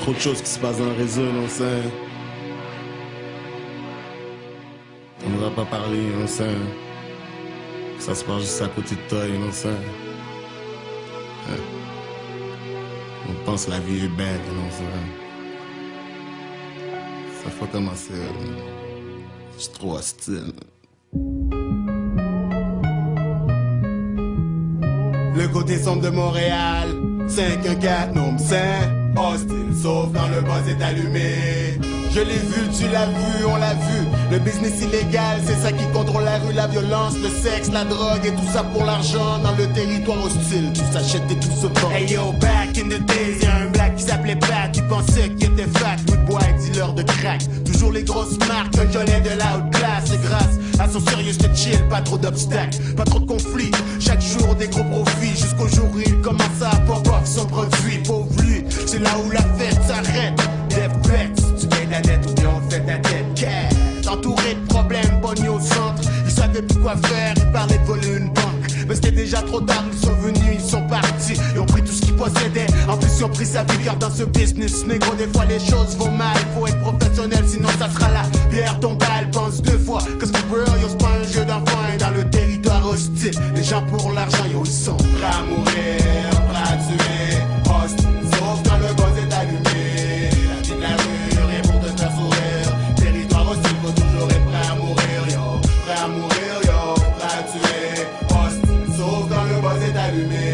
trop de choses qui se passent dans le réseau, non c'est. On ne va pas parler, non c'est. Ça se passe juste à côté de toi, non c'est. On pense que la vie est belle, non c'est. Ça faut commencer. C'est trop hostile. Le côté sombre de Montréal, 514, non c'est hostile, sauf quand le buzz est allumé. Je l'ai vu, tu l'as vu, on l'a vu. Le business illégal, c'est ça qui contrôle la rue, la violence, le sexe, la drogue et tout ça pour l'argent dans le territoire hostile. Tout s'achète et tout se vend. Hey yo, back in the days, y'a un black qui s'appelait Pat, qui pensait qu'il était fat, wood boy, dealer de crack. Toujours les grosses marques, un jolet de la haute classe. Et grâce à son sérieux, j'étais chill, pas trop d'obstacles, pas trop de conflits. Chaque jour des gros profits, jusqu'au jour où il commence à pop off son produit. Pauvre lui, c'est là où la fête s'arrête. Des bêtes, tu gagnes la dette ou bien on fait ta tête. Entouré de problèmes, pogné au centre. Ils savaient plus quoi faire, ils parlaient de voler une banque. Mais c'était déjà trop tard, ils sont venus, ils sont partis. Ils ont pris tout ce qu'ils possédaient, en plus ils ont pris sa vie. Car dans ce business, négro, des fois les choses vont mal. Faut être professionnel, sinon ça sera la bière tombale. Pense deux fois, cause the world, yo, c'est pas un jeu d'enfant. Et dans le territoire hostile, les gens pour l'argent, yo, ils sont prêts à mourir, prêts à tuer, hostile. Sauf quand le buzz est allumé. La vie de la rue, rien pour te faire sourire. Territoire hostile, faut toujours être prêt à mourir, yo. Prêt à mourir, yo, prêt à tuer, hostile. Sauf quand le buzz est allumé.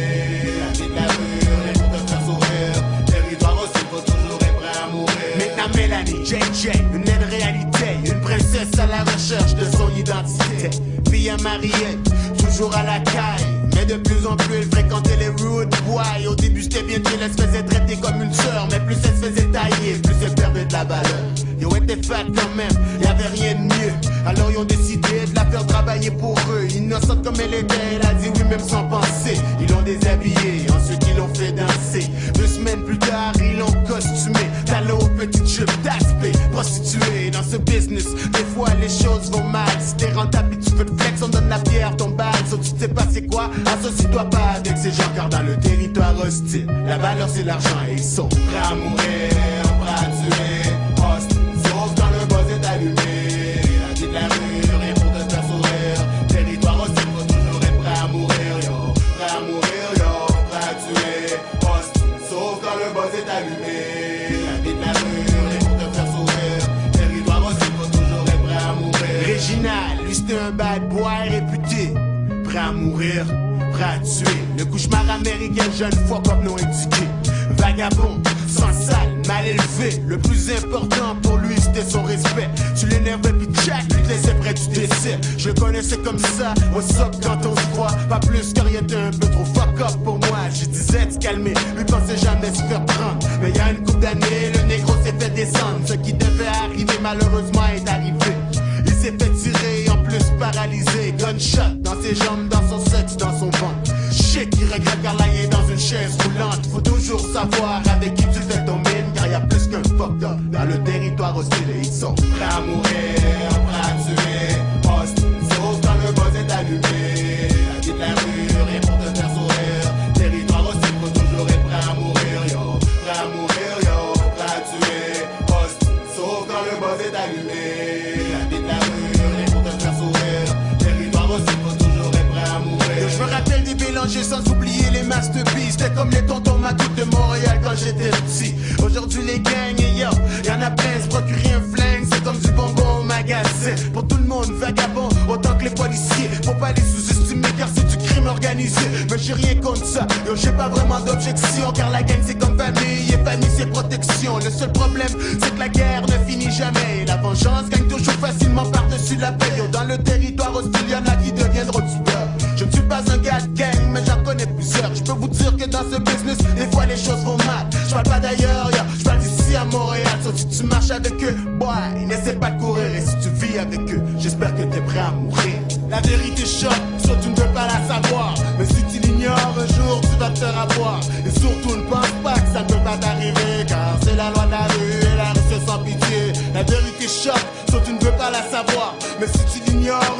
La vie de la rue, rien pour te faire sourire. Territoire hostile, faut toujours être prêt à mourir. Maintenant Mélanie, JJ, une laide réalité. Une princesse à la recherche de son identité. Fille à marier, toujours à la caille. Mais de plus en plus, elle fréquentait les rude boys. Au début, j'étais bien chill, elle se faisait traiter comme une sœur. Mais plus elle se faisait tailler, plus elle perdait de la valeur. Yo, elle était fat quand même, y'avait rien de mieux. Alors ils ont décidé de la faire travailler pour eux. Innocente comme elle était, elle a dit oui même sans penser. Ils l'ont déshabillée, ensuite ils l'ont fait danser. 2 semaines plus tard, ils l'ont costumé. Talon aux petites jupes d'aspect, prostituée dans ce business. Des fois les choses vont mal. Si t'es rentable et tu veux te flex, on donne la bière, ton bal. Sauf tu sais pas c'est quoi, associe-toi pas avec ces gens. Car dans le territoire hostile, la valeur c'est l'argent et ils sont prêts à mourir, prêts à tuer, hostile. Sauf quand le buzz est allumé. La vie de la rue, rien pour te faire sourire. Territoire hostile, faut toujours être prêt à mourir, yo. Prêt à mourir, yo, prêt à tuer, hostile. Sauf quand le buzz est allumé. La vie de la rue, rien pour te faire sourire. Territoire hostile, faut toujours être prêt à mourir. Réginal, lui c'était un bad boy réputé. Prêt à mourir, prêt à tuer. Le cauchemar américain, jeune fuck up non éduqué. Vagabond, sans salle, mal élevé. Le plus important pour lui c'était son respect. Tu l'énervais pis Jack, lui te laissait près du décès. Je le connaissais comme ça, au soc quand on se voit. Pas plus que rien, t'es un peu trop fuck up pour moi. Je disais de se calmer, lui pensait jamais se faire prendre. Mais y a une couple d'années, le négro s'est fait descendre. Ce qui devait arriver malheureusement est arrivé. Il s'est fait tirer, en plus paralysé. Gunshot dans ses jambes, dans son sexe, dans son ventre. Shit qui regrette car là il est dans une chaise roulante. Faut toujours savoir avec qui tu fais ton mine. Car y a plus qu'un fuck up dans le territoire hostile. Et ils sont prêts à mourir, prêts à tuer, hostile. Sauf quand le buzz est allumé. La vie de la rue, rien pour te faire sourire. Territoire hostile, faut toujours être prêt à mourir, yo. Prêt à mourir, yo, prêt à tuer, hostile. Sauf quand le buzz est allumé. La vie de la rue, rien pour te faire sourire. Territoire hostile, faut toujours être prêt à mourir. Je me rappelle des mélangés sans oublier les masterpieces. C'était comme les tontons Macoutes de Montréal quand j'étais petit. Aujourd'hui les gangs et yo, y'en a plein, se procurer un flingue, c'est comme du bonbon au magasin. Pour tout le monde, vagabond, autant que les policiers. Faut pas les sous-estimer car c'est du crime organisé. Mais j'ai rien contre ça, yo j'ai pas vraiment d'objection. Car la gang c'est comme famille et famille c'est protection. Le seul problème c'est que la guerre ne finit jamais. La vengeance gagne toujours facilement par-dessus la paix. Yo, dans le territoire hostile y'en a qui deviendront du peur. Je ne suis pas un gars de gang, mais j'en connais plusieurs. Je peux vous dire que dans ce business, des fois les choses vont mal. Je parle pas d'ailleurs, je parle d'ici à Montréal. Sauf si tu marches avec eux, boy, n'essaie pas de courir. Et si tu vis avec eux, j'espère que t'es prêt à mourir. La vérité choque, soit tu ne veux pas la savoir. Mais si tu l'ignores, un jour tu vas te faire avoir. Et surtout ne pense pas que ça ne peut pas t'arriver. Car c'est la loi de la rue et la rue c'est sans pitié. La vérité choque, soit tu ne veux pas la savoir. Mais si tu l'ignores,